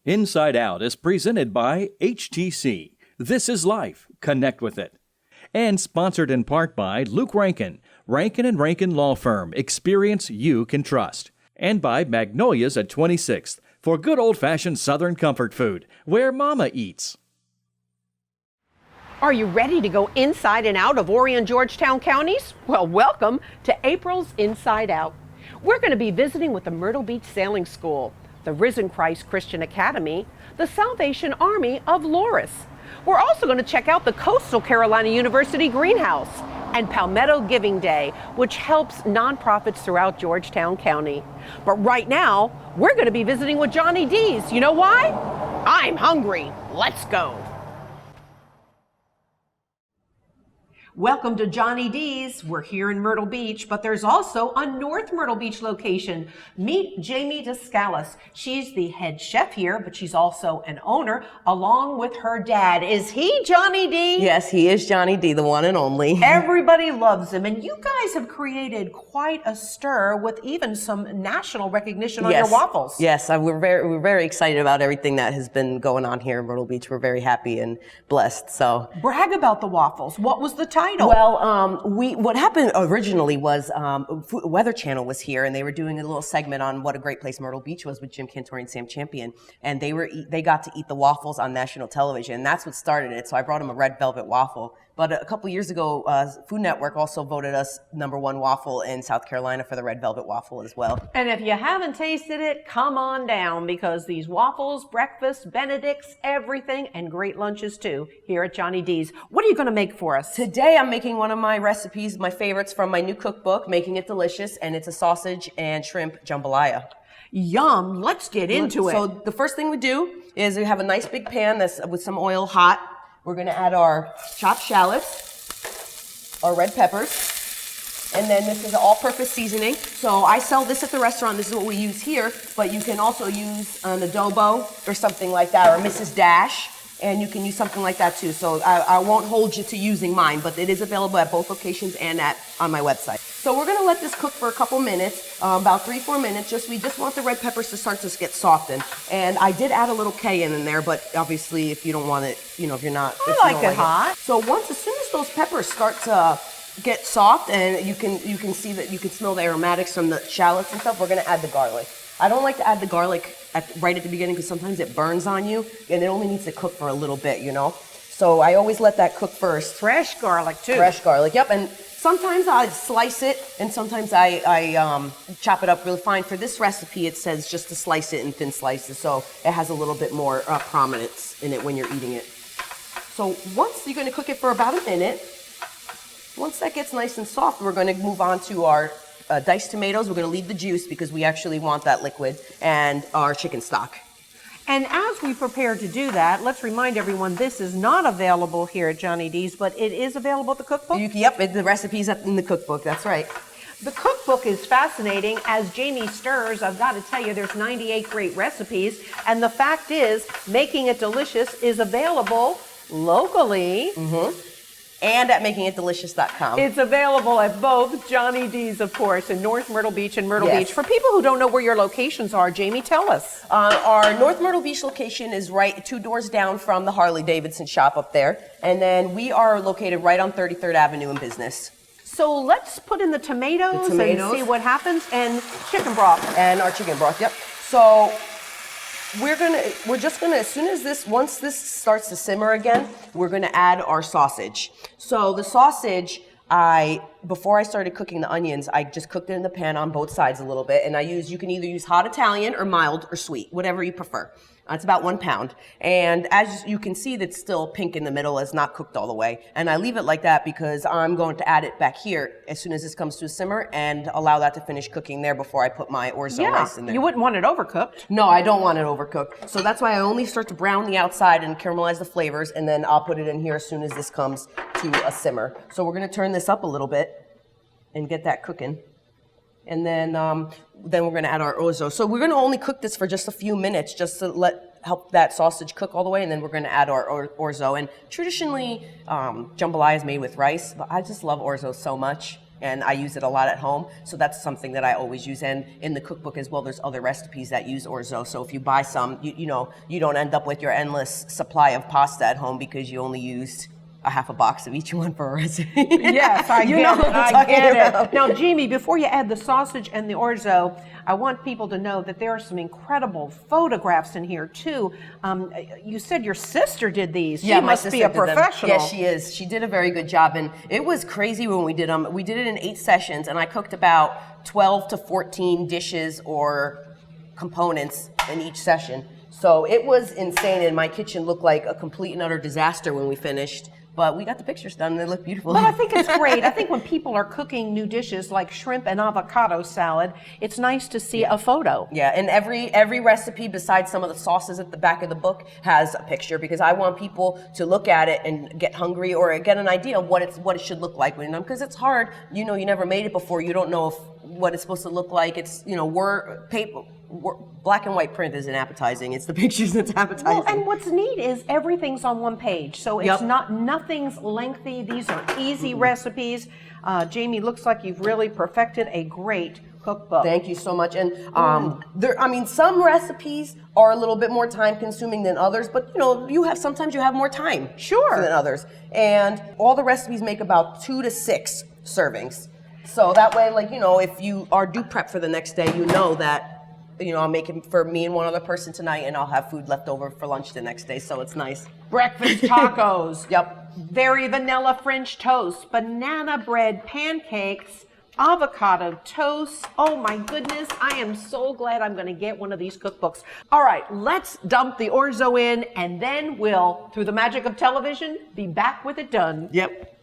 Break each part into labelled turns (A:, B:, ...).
A: Inside Out is presented by HTC. This is life. Connect with it. And sponsored in part by Luke Rankin, Rankin & Rankin Law Firm. Experience you can trust. And by Magnolia's at 26th for good old-fashioned Southern comfort food, where Mama eats.
B: Are you ready to go inside and out of Horry and Georgetown counties? Well, welcome to April's Inside Out. We're going to be visiting with the Myrtle Beach Sailing School, the Risen Christ Christian Academy, the Salvation Army of Loris. We're also going to check out the Coastal Carolina University Greenhouse and Palmetto Giving Day, which helps nonprofits throughout Georgetown County. But right now, we're going to be visiting with Johnny D's. You know why? I'm hungry. Let's go. Welcome to Johnny D's. We're here in Myrtle Beach, but there's also a North Myrtle Beach location. Meet Jamie Descalis. She's the head chef here, but she's also an owner, along with her dad. Is he Johnny D?
C: Yes, he is Johnny D, the one and only.
B: Everybody loves him, and you guys have created quite a stir with even some national recognition on your waffles.
C: Yes, we're very excited about everything that has been going on here in Myrtle Beach. We're very happy and blessed. So
B: brag about the waffles. What was the title?
C: Well, what happened originally was Weather Channel was here, and they were doing a little segment on what a great place Myrtle Beach was with Jim Cantori and Sam Champion, and they got to eat the waffles on national television, and that's what started it. So I brought them a red velvet waffle. But a couple years ago, Food Network also voted us #1 waffle in South Carolina for the red velvet waffle as well.
B: And if you haven't tasted it, come on down, because these waffles, breakfast, Benedicts, everything, and great lunches too here at Johnny D's. What are you going to make for us?
C: Today I'm making one of my recipes, my favorites from my new cookbook, Making It Delicious, and it's a sausage and shrimp jambalaya.
B: Yum, let's get into it.
C: So the first thing we do is we have a nice big pan that's with some oil hot. We're going to add our chopped shallots, our red peppers, and then this is all-purpose seasoning. So I sell this at the restaurant. This is what we use here, but you can also use an adobo or something like that, or Mrs. Dash, and you can use something like that too. So I won't hold you to using mine, but it is available at both locations and on my website. So we're going to let this cook for a couple minutes, about 3-4 minutes. We just want the red peppers to start to get softened. And I did add a little cayenne in there, but obviously if you don't want it, if you're not.
B: I like it hot.
C: So as soon as those peppers start to get soft, and you can see that, you can smell the aromatics from the shallots and stuff, we're going to add the garlic. I don't like to add the garlic right at the beginning because sometimes it burns on you, and it only needs to cook for a little bit, So I always let that cook first.
B: Fresh garlic too.
C: Fresh garlic, yep. And sometimes I slice it, and sometimes I chop it up really fine. For this recipe, it says just to slice it in thin slices, so it has a little bit more prominence in it when you're eating it. So once you're going to cook it for about a minute, once that gets nice and soft, we're going to move on to our diced tomatoes. We're going to leave the juice because we actually want that liquid, and our chicken stock.
B: And as we prepare to do that, let's remind everyone this is not available here at Johnny D's, but it is available at the cookbook?
C: Yep, the recipe's in the cookbook, that's right.
B: The cookbook is fascinating. As Jamie stirs, I've got to tell you, there's 98 great recipes. And the fact is, Making It Delicious is available locally.
C: And at makingitdelicious.com.
B: It's available at both Johnny D's, of course, in North Myrtle Beach and Myrtle Beach. For people who don't know where your locations are, Jamie, tell us.
C: Our North Myrtle Beach location is right 2 doors down from the Harley Davidson shop up there. And then we are located right on 33rd Avenue in Business.
B: So let's put in the tomatoes and see what happens, and chicken broth.
C: And our chicken broth, yep. So we're just gonna, once this starts to simmer again, we're gonna add our sausage. So the sausage, before I started cooking the onions, I just cooked it in the pan on both sides a little bit, and you can either use hot Italian or mild or sweet, whatever you prefer. It's about 1 pound. And as you can see, that's still pink in the middle. It's not cooked all the way. And I leave it like that because I'm going to add it back here as soon as this comes to a simmer and allow that to finish cooking there before I put my orzo rice in there.
B: You wouldn't want it overcooked.
C: No, I don't want it overcooked. So that's why I only start to brown the outside and caramelize the flavors, and then I'll put it in here as soon as this comes to a simmer. So we're going to turn this up a little bit and get that cooking. And then we're going to add our orzo. So we're going to only cook this for just a few minutes just to help that sausage cook all the way, and then we're going to add our orzo. And traditionally, jambalaya is made with rice, but I just love orzo so much. and I use it a lot at home. So that's something that I always use. And in the cookbook as well, there's other recipes that use orzo. So if you buy some, you don't end up with your endless supply of pasta at home because you only used a half a box of each one for a recipe.
B: Yes, I
C: You
B: get
C: know
B: it.
C: what I'm
B: I
C: talking
B: get
C: about.
B: it. Now, Jamie, before you add the sausage and the orzo, I want people to know that there are some incredible photographs in here too. You said your sister did these. She
C: my
B: must
C: sister
B: be a
C: did them.
B: professional.
C: Yeah, she is. She did a very good job, and it was crazy when we did them. We did it in 8 sessions, and I cooked about 12 to 14 dishes or components in each session. So it was insane, and my kitchen looked like a complete and utter disaster when we finished. But we got the pictures done, and they look beautiful.
B: But I think it's great. I think when people are cooking new dishes like shrimp and avocado salad, it's nice to see a photo.
C: Yeah, and every recipe besides some of the sauces at the back of the book has a picture because I want people to look at it and get hungry or get an idea of what it should look like when because it's hard. You never made it before. You don't know what it's supposed to look like. It's black and white print isn't appetizing. It's the pictures that's appetizing.
B: Well, and what's neat is everything's on one page, so it's
C: Yep.
B: nothing's lengthy. These are easy recipes. Jamie, looks like you've really perfected a great cookbook.
C: Thank you so much. And some recipes are a little bit more time consuming than others, but sometimes you have more time
B: Sure.
C: than others. And all the recipes make about 2 to 6 servings. So that way, if you are due prep for the next day, you know that I'm making for me and one other person tonight, and I'll have food left over for lunch the next day. So it's nice.
B: Breakfast tacos.
C: Yep.
B: Very vanilla French toast, banana bread pancakes, avocado toast. Oh my goodness, I am so glad I'm going to get one of these cookbooks. All right, let's dump the orzo in, and then we'll, through the magic of television, be back with it done.
C: Yep.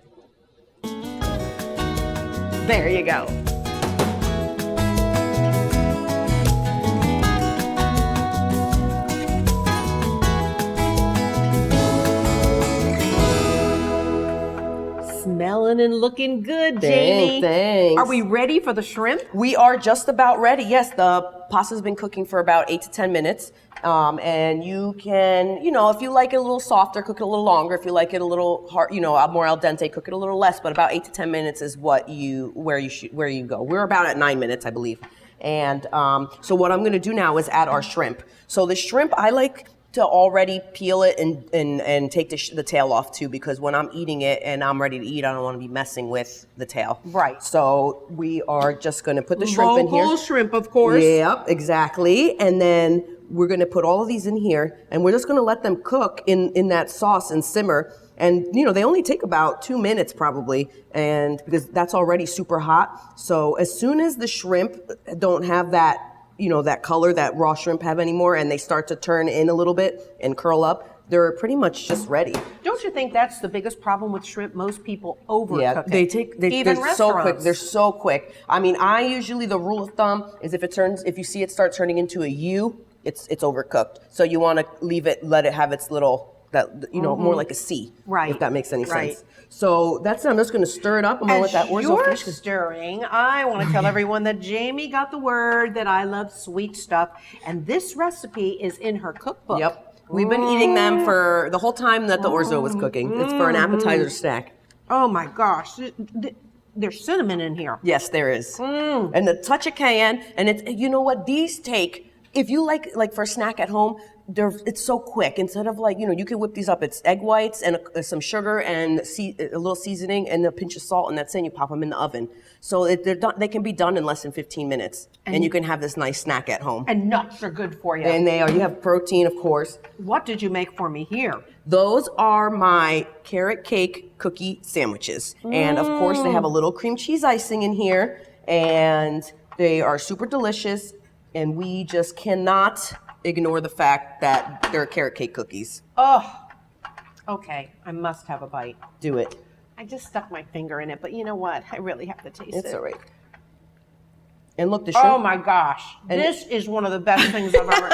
B: There you go. Smelling and looking good, Jamie.
C: Thanks.
B: Are we ready for the shrimp?
C: We are just about ready. Yes, the pasta's been cooking for about 8 to 10 minutes. And you can, if you like it a little softer, cook it a little longer. If you like it a little hard, more al dente, cook it a little less. But about 8 to 10 minutes is where you go. We're about at 9 minutes, I believe. And so what I'm going to do now is add our shrimp. So the shrimp, I like to already peel it and take the tail off too, because when I'm eating it and I'm ready to eat, I don't want to be messing with the tail.
B: Right.
C: So we are just going to put the shrimp in here.
B: Whole shrimp, of course.
C: Yep, exactly. And then we're going to put all of these in here, and we're just going to let them cook in that sauce and simmer. And, they only take about 2 minutes probably, and because that's already super hot. So as soon as the shrimp don't have that, that color that raw shrimp have anymore, and they start to turn in a little bit and curl up, they're pretty much just ready.
B: Don't you think that's the biggest problem with shrimp? Most people overcook
C: Yeah,
B: it.
C: they're so quick. They're so quick. I mean, the rule of thumb is if you see it start turning into a U, it's overcooked. So you want to let it have its little, more like a C.
B: Right.
C: If that makes any
B: Right.
C: sense. So that's it. I'm just going to stir it up. I'm going to let that orzo
B: you're
C: finish.
B: stirring, I want to tell everyone that Jamie got the word that I love sweet stuff, and this recipe is in her cookbook.
C: Yep. We've been eating them for the whole time that the orzo was cooking. It's for an appetizer snack.
B: Oh my gosh, there's cinnamon in here.
C: Yes, there is. And a touch of cayenne. And it's, these take, if you like for a snack at home, it's so quick. Instead of you can whip these up. It's egg whites and some sugar and a little seasoning and a pinch of salt, and that's it. You pop them in the oven. So they can be done in less than 15 minutes. And you can have this nice snack at home.
B: And nuts are good for you.
C: And they are. You have protein, of course.
B: What did you make for me here?
C: Those are my carrot cake cookie sandwiches. And of course, they have a little cream cheese icing in here. And they are super delicious. And we just cannot ignore the fact that they're carrot cake cookies.
B: Oh, okay. I must have a bite.
C: Do it.
B: I just stuck my finger in it, but you know what? I really have to taste it.
C: It's all right. And look, the shrimp.
B: Oh my gosh. This is one of the best things I've ever.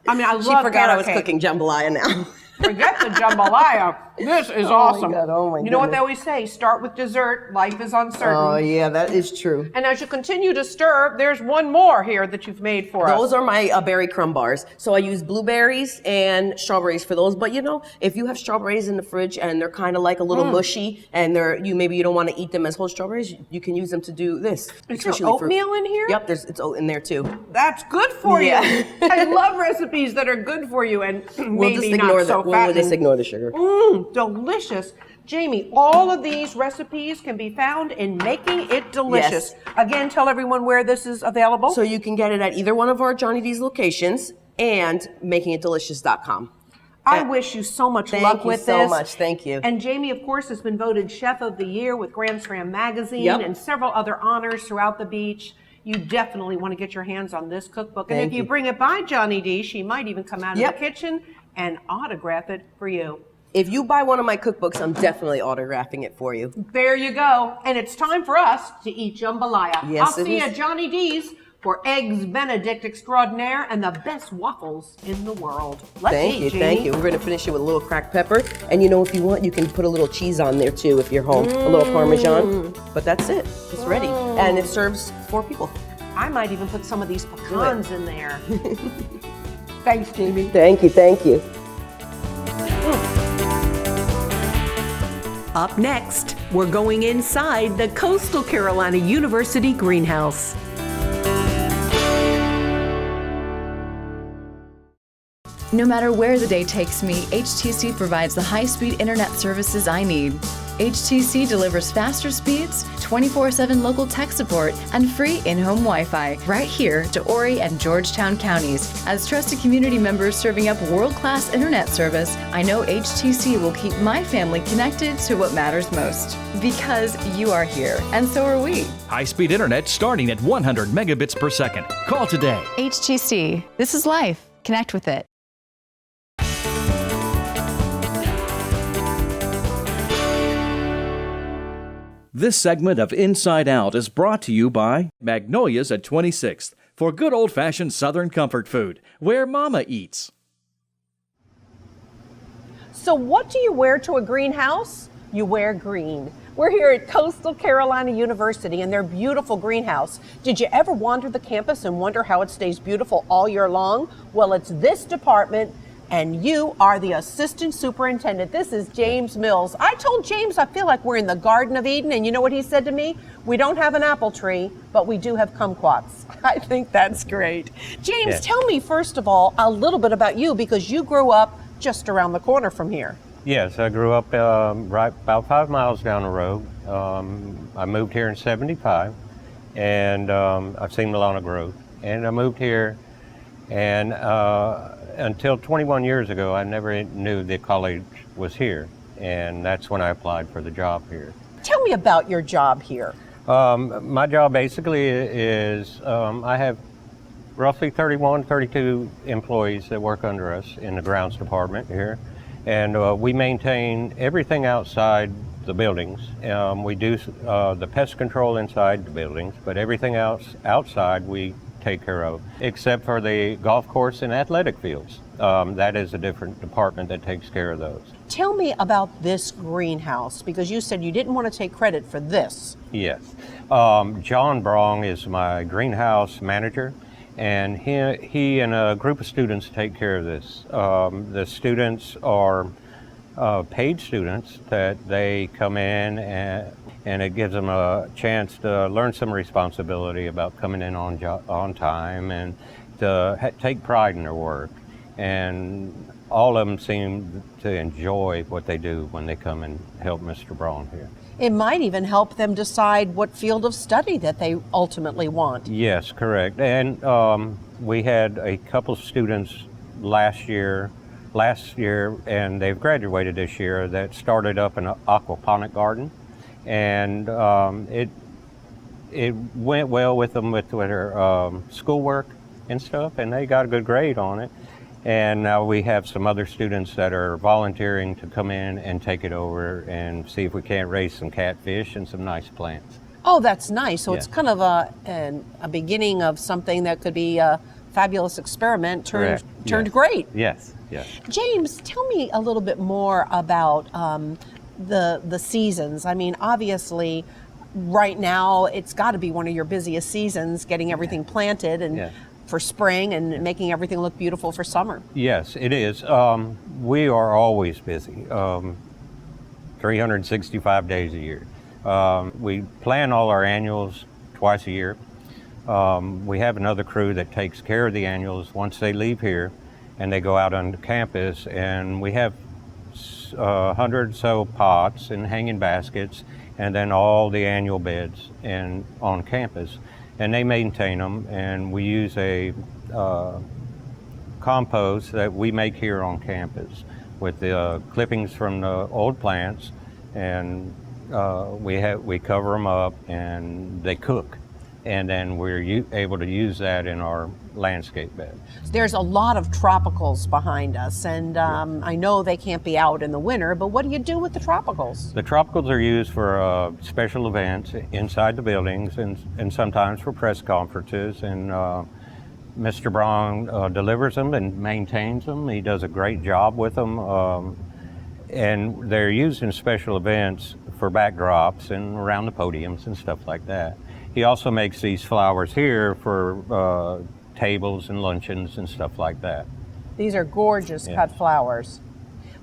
B: I mean, I love
C: She forgot I was
B: carrot cake.
C: cooking jambalaya now.
B: Forget the jambalaya. This is
C: Oh
B: awesome.
C: my God, oh my
B: You know what they
C: goodness.
B: always say? Start with dessert. Life is uncertain.
C: Oh yeah, that is true.
B: And as you continue to stir, there's one more here that you've made for us.
C: Those are my berry crumb bars. So I use blueberries and strawberries for those. But you know, if you have strawberries in the fridge and they're kind of like a little mushy, and maybe you don't want to eat them as whole strawberries, you can use them to do this.
B: Is there
C: especially for-
B: oatmeal in here?
C: Yep, it's oat in there too.
B: That's good for
C: Yeah.
B: you. I love recipes that are good for you and maybe not so
C: We'll
B: fattening.
C: just ignore the sugar.
B: Delicious. Jamie, all of these recipes can be found in Making It Delicious. Again, tell everyone where this is available.
C: So you can get it at either one of our Johnny D's locations and makingitdelicious.com.
B: I wish you so much
C: Thank
B: luck
C: you
B: with
C: so
B: this.
C: much. Thank you.
B: And Jamie, of course, has been voted Chef of the Year with Grand Slam Magazine
C: Yep.
B: and several other honors throughout the beach. You definitely want to get your hands on this cookbook. And
C: Thank
B: if you
C: you.
B: bring it by Johnny D, she might even come out
C: Yep.
B: of the kitchen and autograph it for you.
C: If you buy one of my cookbooks, I'm definitely autographing it for you.
B: There you go. And it's time for us to eat jambalaya.
C: Yes,
B: I'll
C: it
B: see you
C: is.
B: at Johnny D's for Eggs Benedict Extraordinaire and the best waffles in the world. Let's
C: Thank
B: eat,
C: you,
B: Jamie.
C: thank you. We're going to finish it with a little cracked pepper. And you know, if you want, you can put a little cheese on there too if you're home. A little Parmesan. But that's it. It's ready. And it serves 4 people.
B: I might even put some of these pecans in there. Thanks, Jamie.
C: Thank you, thank you.
B: Up next, we're going inside the Coastal Carolina University greenhouse.
D: No matter where the day takes me, HTC provides the high-speed internet services I need. HTC delivers faster speeds, 24/7 local tech support, and free in-home Wi-Fi right here to Horry and Georgetown counties. As trusted community members serving up world-class internet service, I know HTC will keep my family connected to what matters most. Because you are here, and so are we.
A: High-speed internet starting at 100 megabits per second. Call today.
D: HTC. This is life. Connect with it.
A: This segment of Inside Out is brought to you by Magnolia's at 26th for good old-fashioned Southern comfort food, where Mama eats.
B: So what do you wear to a greenhouse? You wear green. We're here at Coastal Carolina University in their beautiful greenhouse. Did you ever wander the campus and wonder how it stays beautiful all year long? Well, it's this department, and you are the assistant superintendent. This is James Mills. I told James I feel like we're in the Garden of Eden, and you know what he said to me? We don't have an apple tree, but we do have kumquats. I think that's great. James, tell me first of all a little bit about you, because you grew up just around the corner from here.
E: Yes, I grew up right about 5 miles down the road. I moved here in '75, and I've seen a lot of growth. And I moved here, and until 21 years ago, I never knew the college was here, and that's when I applied for the job here.
B: Tell me about your job here.
E: My job basically is I have roughly 32 employees that work under us in the grounds department here, and we maintain everything outside the buildings. We do the pest control inside the buildings, but everything else outside we take care of, except for the golf course and athletic fields. That is a different department that takes care of those.
B: Tell me about this greenhouse, because you said you didn't want to take credit for this.
E: Yes. John Brong is my greenhouse manager, and he and a group of students take care of this. The students are paid students that they come in, and it gives them a chance to learn some responsibility about coming in on time and to take pride in their work. And all of them seem to enjoy what they do when they come and help Mr. Braun here.
B: It might even help them decide what field of study that they ultimately want.
E: Yes, correct. And we had a couple students last year, and they've graduated this year, that started up an aquaponic garden. And it went well with them with their schoolwork and stuff, and they got a good grade on it. And now we have some other students that are volunteering to come in and take it over and see if we can't raise some catfish and some nice plants.
B: Oh, that's nice. So it's
E: Yeah.
B: kind of a beginning of something that could be fabulous experiment
E: Correct.
B: turned
E: Yes.
B: great.
E: Yes, yes.
B: James, tell me a little bit more about the seasons. I mean, obviously, right now it's got to be one of your busiest seasons, getting everything planted and
E: Yeah.
B: for spring and making everything look beautiful for summer.
E: Yes, it is. We are always busy, 365 days a year. We plan all our annuals twice a year. We have another crew that takes care of the annuals once they leave here and they go out on campus, and we have 100 or so pots and hanging baskets, and then all the annual beds and on campus. And they maintain them, and we use a compost that we make here on campus with the clippings from the old plants, and we cover them up and they cook, and then we're able to use that in our landscape bed.
B: There's a lot of tropicals behind us, and I know they can't be out in the winter, but what do you do with the tropicals?
E: The tropicals are used for special events inside the buildings, and sometimes for press conferences, and Mr. Braun delivers them and maintains them. He does a great job with them, and they're used in special events for backdrops and around the podiums and stuff like that. He also makes these flowers here for tables and luncheons and stuff like that.
B: These are gorgeous
E: Yeah.
B: cut flowers.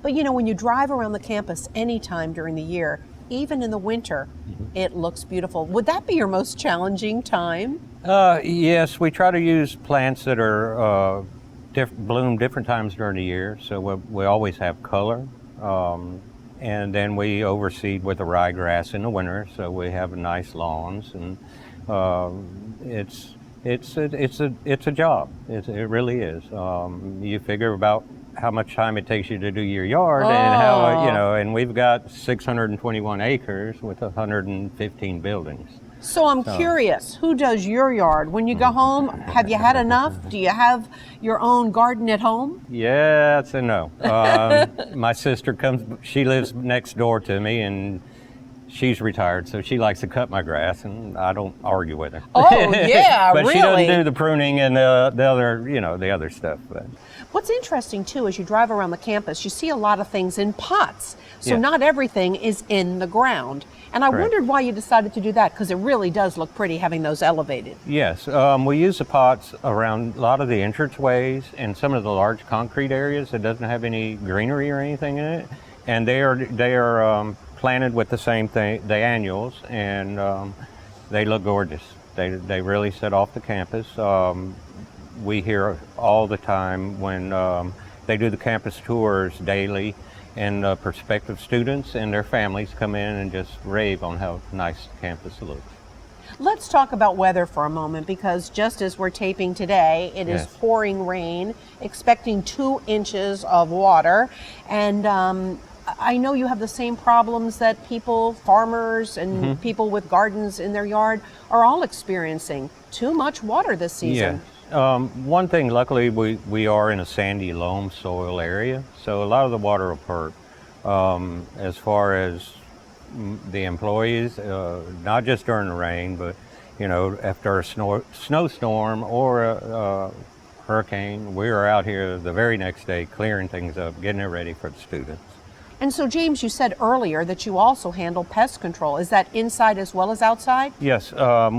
B: But you know, when you drive around the campus anytime during the year, even in the winter, it looks beautiful. Would that be your most challenging time?
E: Yes, we try to use plants that are bloom different times during the year, so we always have color. And then we overseed with the ryegrass in the winter, so we have nice lawns, and it's a job. It really is. You figure about how much time it takes you to do your yard, and how and we've got 621 acres with 115 buildings.
B: So I'm curious, who does your yard? When you go home, have you had enough? Do you have your own garden at home?
E: Yes and no. My sister she lives next door to me, and she's retired, so she likes to cut my grass, and I don't argue with her.
B: Oh, yeah,
E: but
B: really?
E: she doesn't do the pruning and the other stuff. But
B: What's interesting too, as you drive around the campus, you see a lot of things in pots. So
E: Yeah.
B: not everything is in the ground. And I
E: Correct.
B: wondered why you decided to do that, because it really does look pretty having those elevated.
E: yes, we use the pots around a lot of the entranceways and some of the large concrete areas that doesn't have any greenery or anything in it, and they are planted with the same thing, the annuals, and they look gorgeous. They really set off the campus. We hear all the time when they do the campus tours daily, and prospective students and their families come in and just rave on how nice the campus looks.
B: Let's talk about weather for a moment, because just as we're taping today, it is
E: Yes.
B: pouring rain, expecting 2 inches of water. And I know you have the same problems that farmers and people with gardens in their yard are all experiencing. Too much water this season.
E: Yeah. One thing, luckily, we are in a sandy loam soil area, so a lot of the water will perk. As far as the employees, not just during the rain, but after a snowstorm or a hurricane, we are out here the very next day clearing things up, getting it ready for the students.
B: And so, James, you said earlier that you also handle pest control. Is that inside as well as outside?
E: Yes,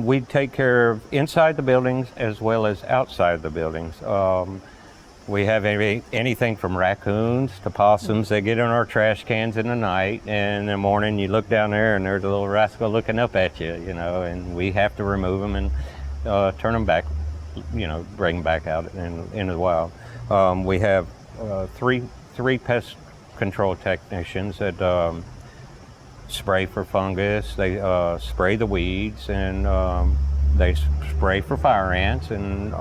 E: we take care of inside the buildings as well as outside the buildings. We have anything from raccoons to possums that get in our trash cans in the night, and in the morning you look down there and there's a little rascal looking up at you, and we have to remove them and turn them back, bring them back out into the wild. We have three pest control technicians that spray for fungus, they spray the weeds, and they spray for fire ants, and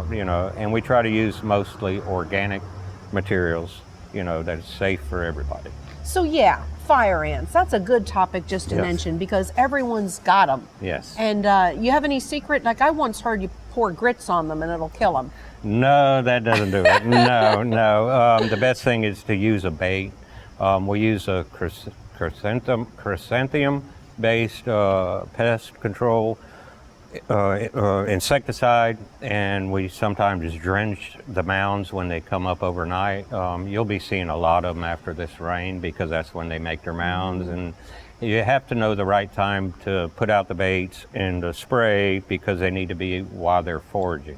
E: we try to use mostly organic materials, that is safe for everybody.
B: So yeah, fire ants. That's a good topic just to
E: Yes.
B: mention, because everyone's got them.
E: Yes.
B: And you have any secret? Like I once heard you pour grits on them and it'll kill them.
E: No, that doesn't do it. No. The best thing is to use a bait. We use a chrysanthemum-based pest control insecticide, and we sometimes just drench the mounds when they come up overnight. You'll be seeing a lot of them after this rain because that's when they make their mounds, and you have to know the right time to put out the baits and to spray because they need to be while they're foraging.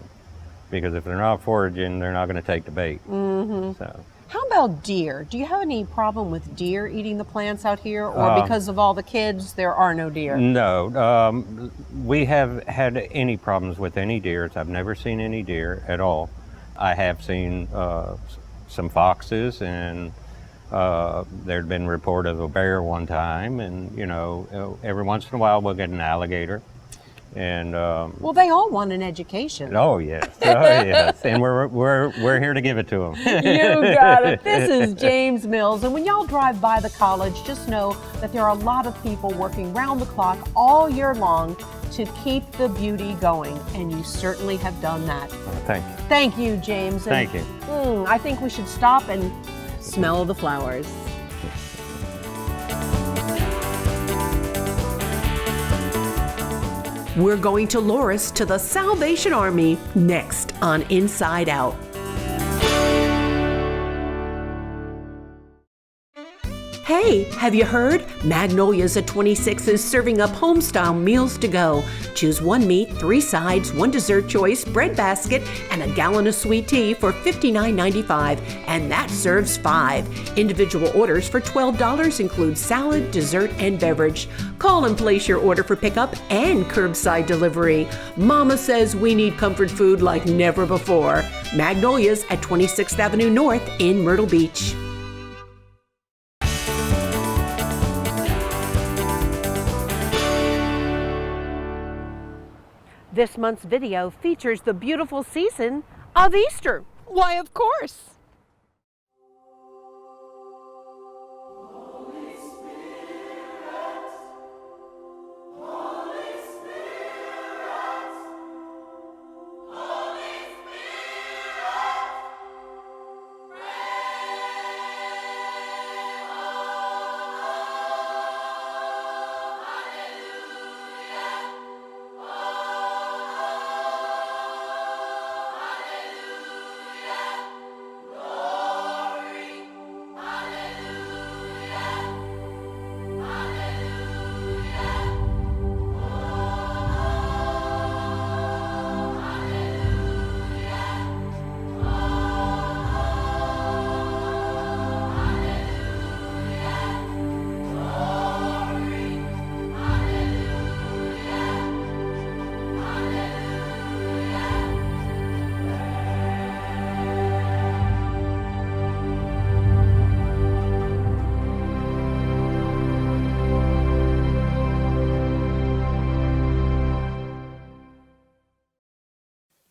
E: Because if they're not foraging, they're not going to take the bait. So.
B: How about deer? Do you have any problem with deer eating the plants out here, or because of all the kids, there are no deer?
E: No, we have had any problems with any deers. I've never seen any deer at all. I have seen some foxes, and there'd been report of a bear one time, and every once in a while we'll get an alligator. And
B: well, they all want an education.
E: Oh yes, and we're here to give it to them.
B: You got it. This is James Mills, and when y'all drive by the college, just know that there are a lot of people working round the clock all year long to keep the beauty going, and you certainly have done that.
E: Thank you.
B: Thank you, James. And,
E: Thank you.
B: I think we should stop and smell the flowers. We're going to Loris to the Salvation Army next on Inside Out. Hey, have you heard? Magnolia's at 26 is serving up home-style meals to go. Choose 1 meat, 3 sides, 1 dessert choice, bread basket, and a gallon of sweet tea for $59.95, and that serves 5. Individual orders for $12 include salad, dessert, and beverage. Call and place your order for pickup and curbside delivery. Mama says we need comfort food like never before. Magnolia's at 26th Avenue North in Myrtle Beach. This month's video features the beautiful season of Easter. Why, of course.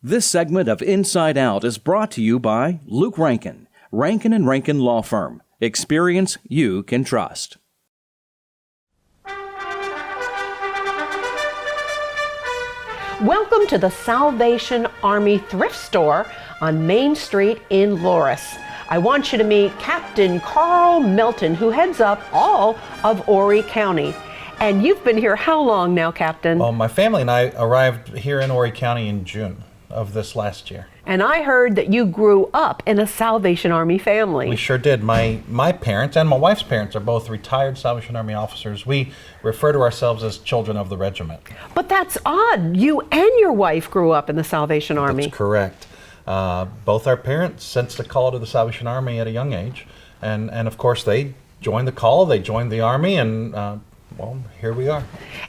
A: This segment of Inside Out is brought to you by Luke Rankin, Rankin & Rankin Law Firm. Experience you can trust.
B: Welcome to the Salvation Army Thrift Store on Main Street in Loris. I want you to meet Captain Carl Melton, who heads up all of Horry County. And you've been here how long now, Captain?
F: Well, my family and I arrived here in Horry County in June of this last year.
B: And I heard that you grew up in a Salvation Army family.
F: We sure did. My parents and my wife's parents are both retired Salvation Army officers. We refer to ourselves as children of the regiment.
B: But that's odd. You and your wife grew up in the Salvation Army.
F: That's correct. Both our parents sensed the call to the Salvation Army at a young age. And of course, they joined the call, they joined the Army, and well, here we are.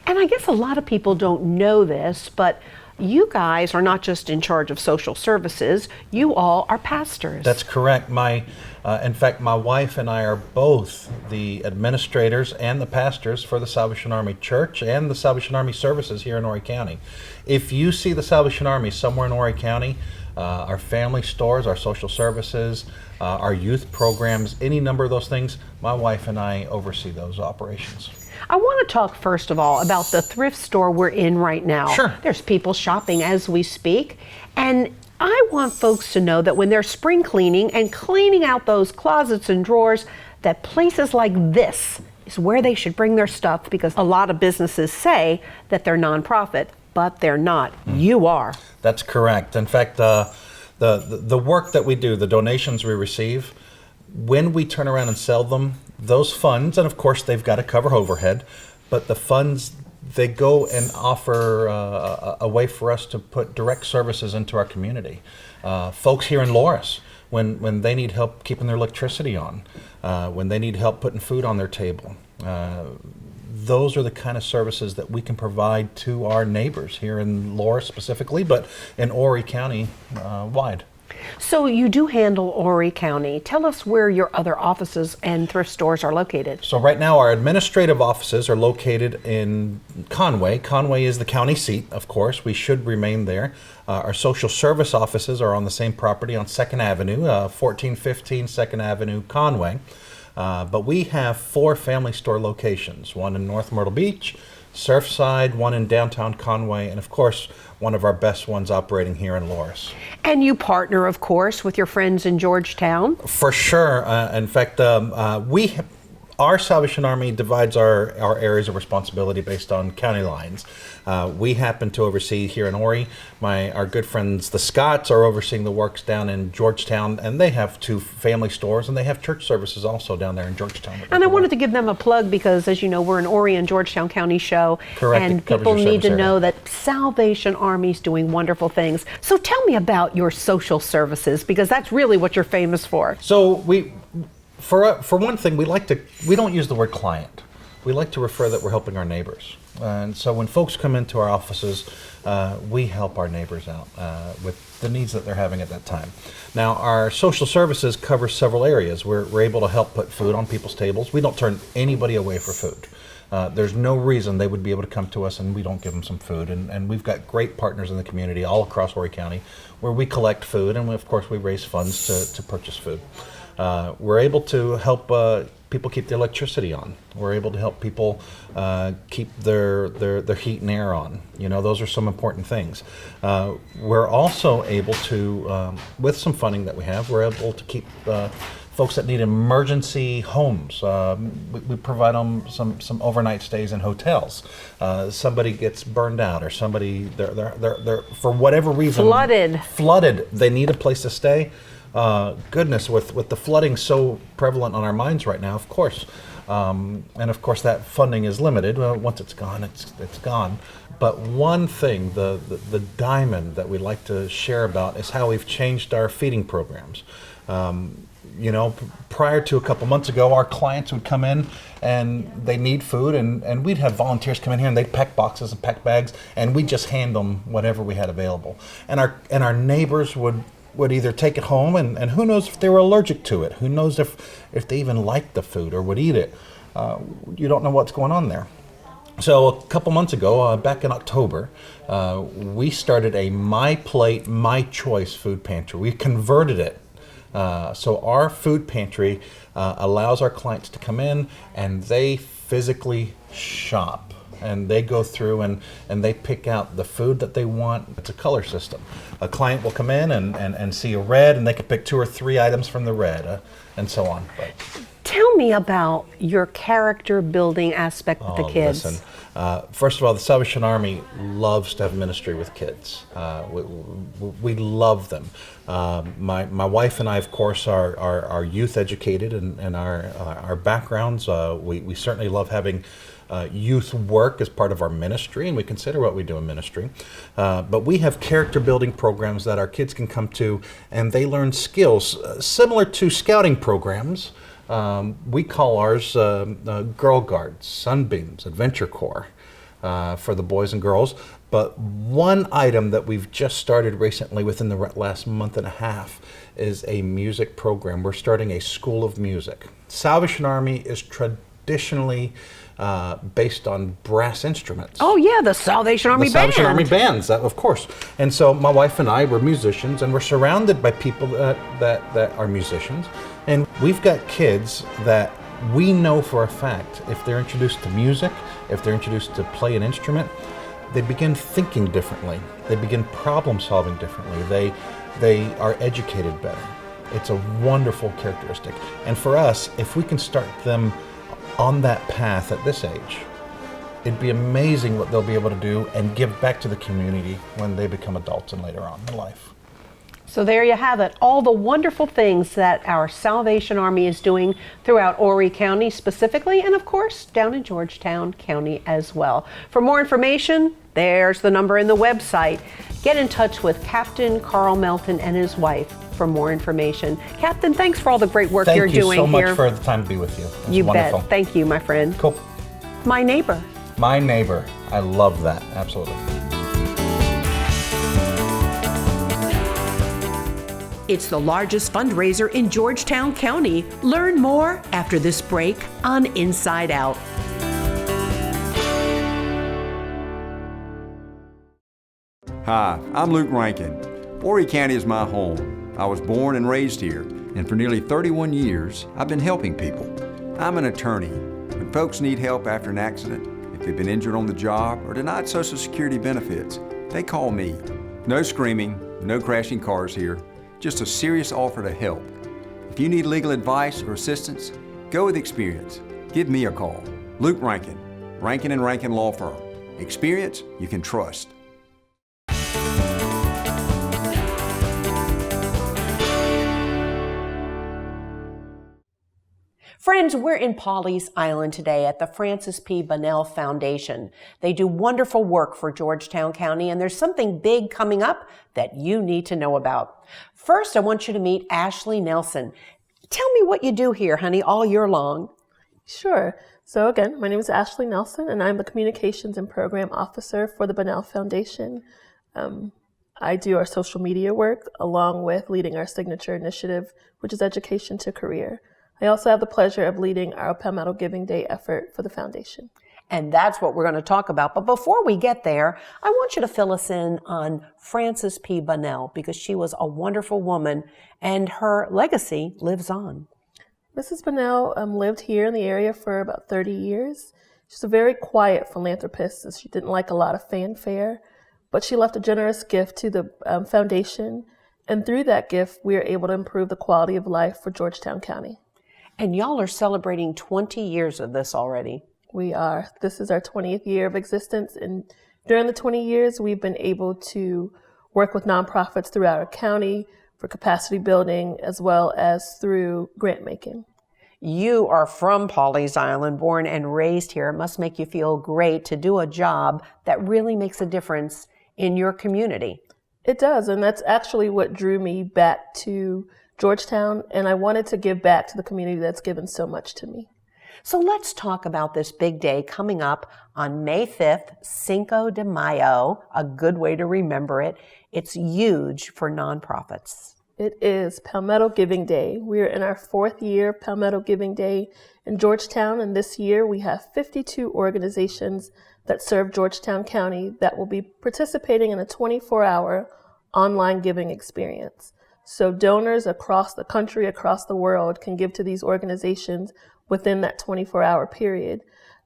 B: And I guess a lot of people don't know this, but you guys are not just in charge of social services, you all are pastors.
F: That's correct. In fact, my wife and I are both the administrators and the pastors for the Salvation Army Church and the Salvation Army services here in Horry County. If you see the Salvation Army somewhere in Horry County, our family stores, our social services, our youth programs, any number of those things, my wife and I oversee those operations.
B: I want to talk first of all about the thrift store we're in right now.
F: Sure.
B: There's people shopping as we speak, and I want folks to know that when they're spring cleaning and cleaning out those closets and drawers, that places like this is where they should bring their stuff, because a lot of businesses say that they're nonprofit. but they're not. You are.
F: That's correct. In fact, the work that we do, the donations we receive, when we turn around and sell them, those funds, and of course they've got to cover overhead, but the funds, they go and offer a way for us to put direct services into our community. Folks here in Loris, when they need help keeping their electricity on, when they need help putting food on their table, those are the kind of services that we can provide to our neighbors here in Loris specifically, but in Horry County wide.
B: So you do handle Horry County. Tell us where your other offices and thrift stores are located.
F: So right now our administrative offices are located in Conway. Conway is the county seat, of course. We should remain there. Our social service offices are on the same property on 2nd Avenue, 1415 2nd Avenue, Conway. But we have 4 family store locations, one in North Myrtle Beach, Surfside, one in downtown Conway, and of course, one of our best ones operating here in Loris.
B: And you partner, of course, with your friends in Georgetown.
F: For sure. In fact, our Salvation Army divides our areas of responsibility based on county lines. We happen to oversee here in Horry. Our good friends, the Scotts, are overseeing the works down in Georgetown, and they have 2 family stores, and they have church services also down there in Georgetown.
B: And I wanted to give them a plug because, as you know, we're an Horry and Georgetown County show.
F: Correct.
B: And people need to know that Salvation Army's doing wonderful things. So tell me about your social services, because that's really what you're famous for.
F: So for one thing, we don't use the word client. We like to refer that we're helping our neighbors. And so when folks come into our offices, we help our neighbors out with the needs that they're having at that time. Now, our social services cover several areas. We're able to help put food on people's tables. We don't turn anybody away for food. There's no reason they would be able to come to us and we don't give them some food. And we've got great partners in the community all across Horry County where we collect food, and of course we raise funds to purchase food. We're able to help people keep their electricity on. We're able to help people keep their heat and air on. You know, those are some important things. We're also able to, with some funding that we have, we're able to keep folks that need emergency homes. We provide them some overnight stays in hotels. Somebody gets burned out, or somebody they're for whatever reason flooded. They need a place to stay. Goodness, with the flooding so prevalent on our minds right now, of course, and of course that funding is limited. Once it's gone, it's gone. But one thing, the diamond that we like to share about is how we've changed our feeding programs. You know, prior to a couple months ago, our clients would come in and they need food, and we'd have volunteers come in here and they'd pack boxes and pack bags, and we'd just hand them whatever we had available. And our neighbors would either take it home, and who knows if they were allergic to it. Who knows if they even liked the food or would eat it. You don't know what's going on there. So a couple months ago, back in October, we started a My Plate, My Choice food pantry. We converted it. So our food pantry allows our clients to come in and they physically shop. And they go through and they pick out the food that they want. It's a color system. A client will come in and see a red, and they can pick 2 or 3 items from the red, and so on. But
B: tell me about your character building aspect with the kids.
F: Listen, first of all, the Salvation Army loves to have ministry with kids. We love them. My wife and I, of course, are youth educated, and our backgrounds. We certainly love having youth work as part of our ministry, and we consider what we do in ministry. But we have character building programs that our kids can come to, and they learn skills similar to scouting programs. We call ours Girl Guards, Sunbeams, Adventure Corps for the boys and girls. But one item that we've just started recently within the last month and a half is a music program. We're starting a school of music. Salvation Army is traditionally based on brass instruments.
B: Oh yeah, the Salvation Army Band.
F: The Salvation Army Bands, of course. And so my wife and I were musicians, and we're surrounded by people that are musicians. And we've got kids that we know for a fact, if they're introduced to music, if they're introduced to play an instrument, they begin thinking differently. They begin problem solving differently. They are educated better. It's a wonderful characteristic. And for us, if we can start them on that path at this age, it'd be amazing what they'll be able to do and give back to the community when they become adults and later on in life.
B: So there you have it, all the wonderful things that our Salvation Army is doing throughout Horry County specifically, and of course down in Georgetown County as well. For more information, there's the number in the website. Get in touch with Captain Carl Melton and his wife for more information. Captain, thanks for all the great work you're doing here.
F: Thank you so much for the time to be with you. It's
B: you
F: wonderful.
B: bet. Thank you, my friend.
F: Cool.
B: My neighbor.
F: My neighbor. I love that. Absolutely.
B: It's the largest fundraiser in Georgetown County. Learn more after this break on Inside Out.
G: Hi, I'm Luke Rankin. Horry County is my home. I was born and raised here, and for nearly 31 years, I've been helping people. I'm an attorney. When folks need help after an accident, if they've been injured on the job or denied Social Security benefits, they call me. No screaming, no crashing cars here, just a serious offer to help. If you need legal advice or assistance, go with experience. Give me a call. Luke Rankin, Rankin & Rankin Law Firm. Experience you can trust.
B: Friends, we're in Pawleys Island today at the Francis P. Bunnell Foundation. They do wonderful work for Georgetown County, and there's something big coming up that you need to know about. First, I want you to meet Ashley Nelson. Tell me what you do here, honey, all year long.
H: Sure. So again, my name is Ashley Nelson, and I'm the Communications and Program Officer for the Bunnell Foundation. I do our social media work along with leading our signature initiative, which is Education to Career. I also have the pleasure of leading our Palmetto Giving Day effort for the foundation.
B: And that's what we're going to talk about. But before we get there, I want you to fill us in on Francis P. Bunnell, because she was a wonderful woman and her legacy lives on.
H: Mrs. Bunnell lived here in the area for about 30 years. She's a very quiet philanthropist, and she didn't like a lot of fanfare, but she left a generous gift to the foundation. And through that gift, we are able to improve the quality of life for Georgetown County.
B: And y'all are celebrating 20 years of this already.
H: We are. This is our 20th year of existence. And during the 20 years, we've been able to work with nonprofits throughout our county for capacity building, as well as through grant making.
B: You are from Pawleys Island, born and raised here. It must make you feel great to do a job that really makes a difference in your community.
H: It does. And that's actually what drew me back to Georgetown, and I wanted to give back to the community that's given so much to me.
B: So let's talk about this big day coming up on May 5th, Cinco de Mayo, a good way to remember it. It's huge for nonprofits.
H: It is Palmetto Giving Day. We are in our 4th year of Palmetto Giving Day in Georgetown, and this year we have 52 organizations that serve Georgetown County that will be participating in a 24-hour online giving experience. So donors across the country, across the world can give to these organizations within that 24-hour period.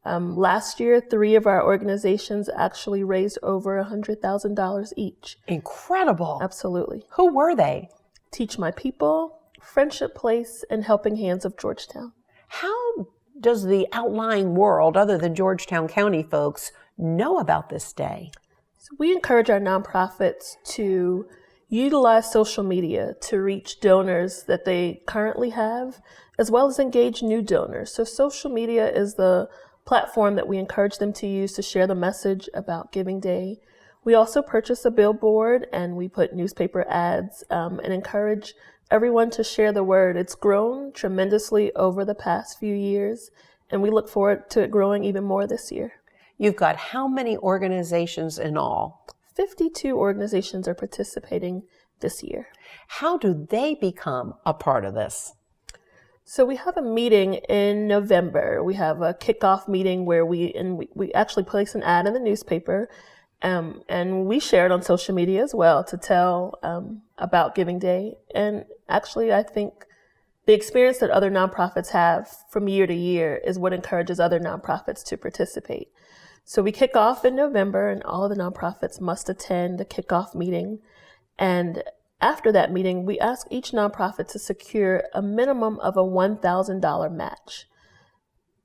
H: Last year, 3 of our organizations actually raised over $100,000 each.
B: Incredible.
H: Absolutely.
B: Who were they?
H: Teach My People, Friendship Place, and Helping Hands of Georgetown.
B: How does the outlying world, other than Georgetown County folks, know about this day?
H: So we encourage our nonprofits to utilize social media to reach donors that they currently have, as well as engage new donors. So social media is the platform that we encourage them to use to share the message about Giving Day. We also purchase a billboard and we put newspaper ads and encourage everyone to share the word. It's grown tremendously over the past few years, and we look forward to it growing even more this year.
B: You've got how many organizations in all?
H: 52 organizations are participating this year.
B: How do they become a part of this?
H: So we have a meeting in November. We have a kickoff meeting where we actually place an ad in the newspaper, and we share it on social media as well to tell about Giving Day. And actually, I think the experience that other nonprofits have from year to year is what encourages other nonprofits to participate. So we kick off in November, and all of the nonprofits must attend the kickoff meeting. And after that meeting, we ask each nonprofit to secure a minimum of a $1,000 match.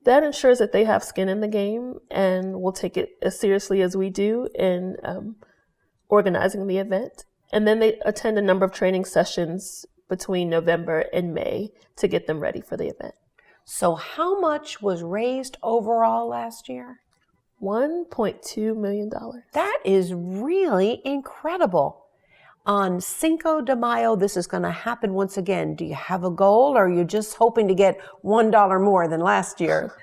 H: that ensures that they have skin in the game and will take it as seriously as we do in organizing the event. And then they attend a number of training sessions between November and May to get them ready for the event.
B: So how much was raised overall last year?
H: $1.2 million.
B: That is really incredible. On Cinco de Mayo, this is going to happen once again. Do you have a goal, or are you just hoping to get $1 more than last year?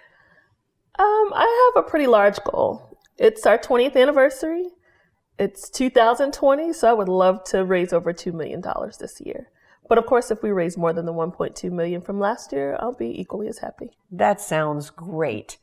H: I have a pretty large goal. It's our 20th anniversary. It's 2020, so I would love to raise over $2 million this year. But of course, if we raise more than the $1.2 million from last year, I'll be equally as happy.
B: That sounds great.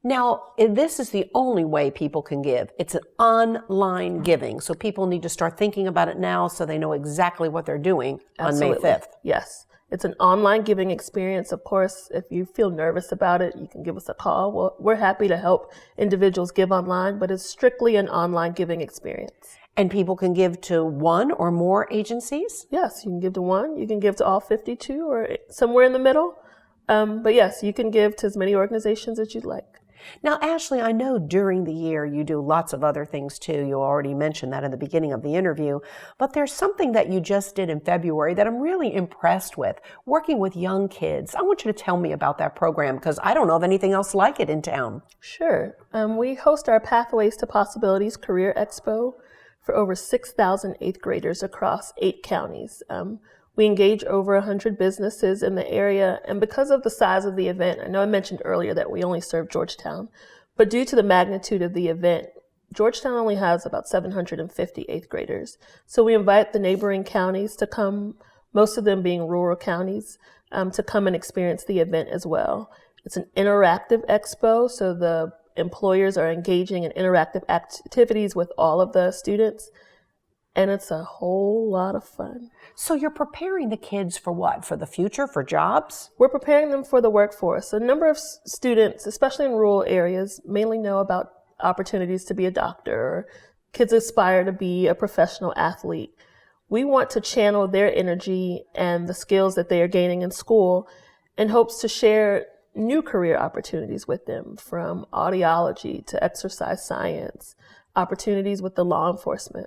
B: Now, this is the only way people can give. It's an online giving, so people need to start thinking about it now so they know exactly what they're doing on May 5th.
H: Yes. It's an online giving experience. Of course, if you feel nervous about it, you can give us a call. We're happy to help individuals give online, but it's strictly an online giving experience.
B: And people can give to one or more agencies?
H: Yes, you can give to one. You can give to all 52 or somewhere in the middle. But yes, you can give to as many organizations as you'd like.
B: Now, Ashley, I know during the year you do lots of other things too. You already mentioned that in the beginning of the interview. But there's something that you just did in February that I'm really impressed with, working with young kids. I want you to tell me about that program because I don't know of anything else like it in town.
H: Sure. We host our Pathways to Possibilities Career Expo for over 6,000 eighth graders across 8 counties. We engage over 100 businesses in the area, and because of the size of the event, I know I mentioned earlier that we only serve Georgetown, but due to the magnitude of the event, Georgetown only has about 750 eighth graders. So we invite the neighboring counties to come, most of them being rural counties, to come and experience the event as well. It's an interactive expo, so the employers are engaging in interactive activities with all of the students. And it's a whole lot of fun.
B: So you're preparing the kids for what? For the future? For jobs?
H: We're preparing them for the workforce. A number of students, especially in rural areas, mainly know about opportunities to be a doctor, or kids aspire to be a professional athlete. We want to channel their energy and the skills that they are gaining in school in hopes to share new career opportunities with them, from audiology to exercise science, opportunities with the law enforcement.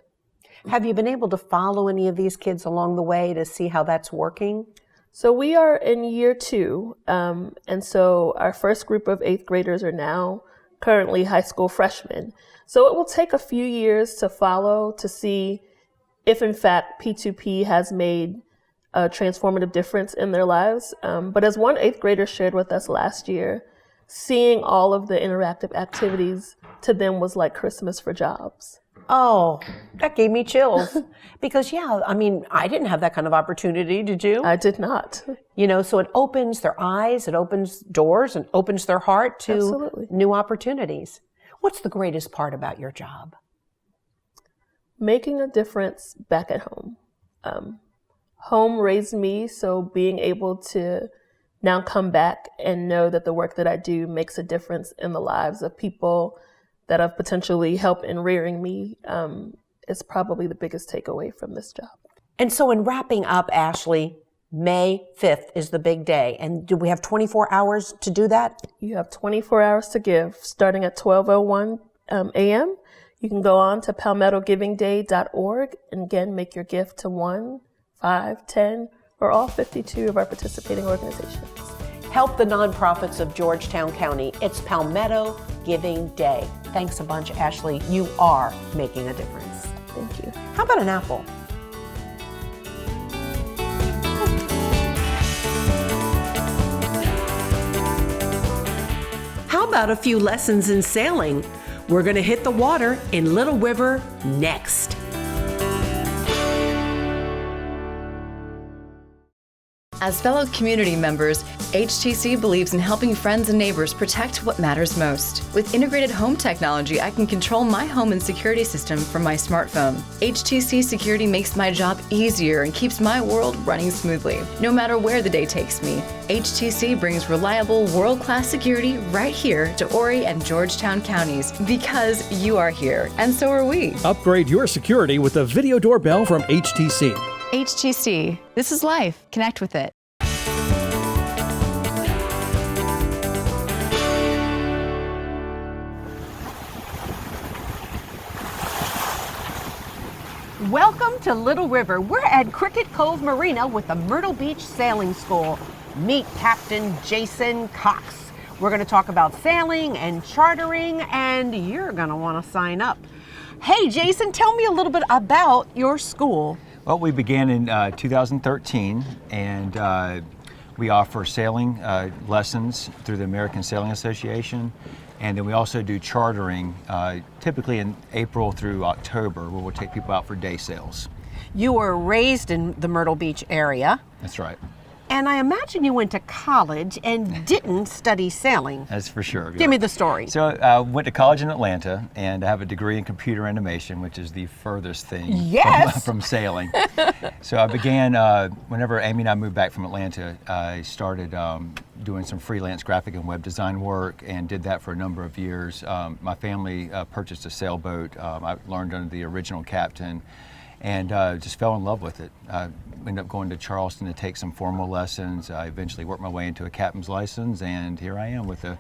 B: Have you been able to follow any of these kids along the way to see how that's working?
H: So we are in year 2, and so our first group of 8th graders are now currently high school freshmen. So it will take a few years to follow to see if in fact P2P has made a transformative difference in their lives. But as one 8th grader shared with us last year, seeing all of the interactive activities to them was like Christmas for jobs.
B: Oh, that gave me chills. Because, I didn't have that kind of opportunity, did you?
H: I did not.
B: So it opens their eyes, it opens doors, and opens their heart to
H: Absolutely.
B: New opportunities. What's the greatest part about your job?
H: Making a difference back at home. Home raised me, so being able to now come back and know that the work that I do makes a difference in the lives of people that have potentially helped in rearing me is probably the biggest takeaway from this job.
B: And so in wrapping up, Ashley, May 5th is the big day. And do we have 24 hours to do that?
H: You have 24 hours to give, starting at 12:01 a.m. You can go on to palmettogivingday.org and again, make your gift to 1, 5, 10, or all 52 of our participating organizations.
B: Help the nonprofits of Georgetown County. It's Palmetto Giving Day. Thanks a bunch, Ashley. You are making a difference.
H: Thank you.
B: How about an apple? How about a few lessons in sailing? We're going to hit the water in Little River next.
D: As fellow community members, HTC believes in helping friends and neighbors protect what matters most. With integrated home technology, I can control my home and security system from my smartphone. HTC Security makes my job easier and keeps my world running smoothly. No matter where the day takes me, HTC brings reliable, world-class security right here to Horry and Georgetown counties because you are here, and so are we.
A: Upgrade your security with the video doorbell from HTC.
I: HTC. This is life. Connect with it.
B: Welcome to Little River. We're at Cricket Cove Marina with the Myrtle Beach Sailing School. Meet Captain Jason Cox. We're going to talk about sailing and chartering, and you're going to want to sign up. Hey, Jason, tell me a little bit about your school.
J: Well, we began in 2013, and we offer sailing lessons through the American Sailing Association. And then we also do chartering, typically in April through October, where we'll take people out for day sails.
B: You were raised in the Myrtle Beach area.
J: That's right.
B: And I imagine you went to college and didn't study sailing.
J: That's for sure.
B: Give me the story.
J: So I went to college in Atlanta, and I have a degree in computer animation, which is the furthest thing from sailing. So I began, whenever Amy and I moved back from Atlanta, I started doing some freelance graphic and web design work, and did that for a number of years. My family purchased a sailboat. I learned under the original captain, and just fell in love with it. I ended up going to Charleston to take some formal lessons. I eventually worked my way into a captain's license, and here I am with a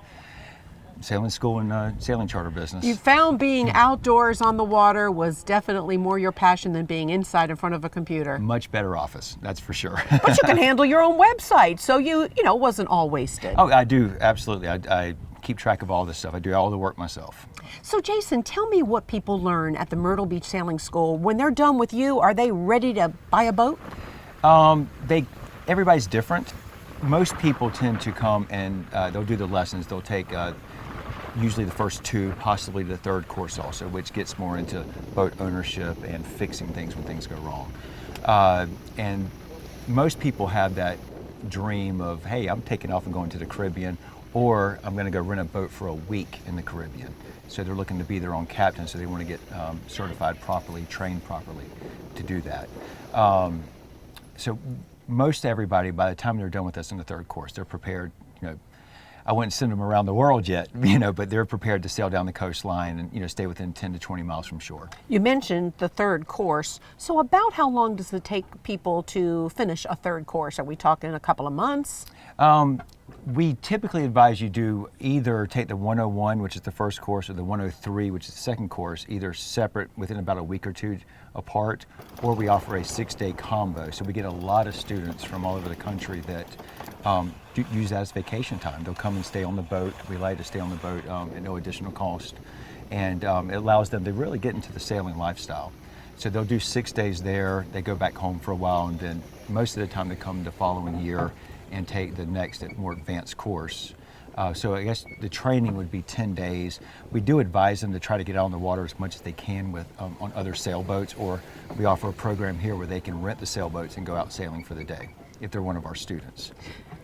J: sailing school and sailing charter business.
B: You found being outdoors on the water was definitely more your passion than being inside in front of a computer.
J: Much better office, that's for sure.
B: But you can handle your own website, so you know, wasn't all wasted.
J: Oh, I do, absolutely. I keep track of all this stuff. I do all the work myself.
B: So Jason, tell me what people learn at the Myrtle Beach Sailing School. When they're done with you, are they ready to buy a boat?
J: Everybody's different. Most people tend to come and they'll do the lessons. They'll take usually the first two, possibly the third course also, which gets more into boat ownership and fixing things when things go wrong. And most people have that dream of, hey, I'm taking off and going to the Caribbean, or I'm going to go rent a boat for a week in the Caribbean. So they're looking to be their own captain, so they want to get certified properly, trained properly to do that. So most everybody, by the time they're done with us in the third course, they're prepared. You know, I wouldn't send them around the world yet, you know, but they're prepared to sail down the coastline and, you know, stay within 10 to 20 miles from shore.
B: You mentioned the third course. So about how long does it take people to finish a third course? Are we talking a couple of months?
J: We typically advise you do either take the 101, which is the first course, or the 103, which is the second course, either separate within about a week or two apart, or we offer a 6-day combo. So we get a lot of students from all over the country that use that as vacation time. They'll come and stay on the boat. We like to stay on the boat at no additional cost. And it allows them to really get into the sailing lifestyle. So they'll do 6 days there, they go back home for a while, and then most of the time they come the following year and take the next more advanced course. So I guess the training would be 10 days. We do advise them to try to get out on the water as much as they can with on other sailboats, or we offer a program here where they can rent the sailboats and go out sailing for the day if they're one of our students.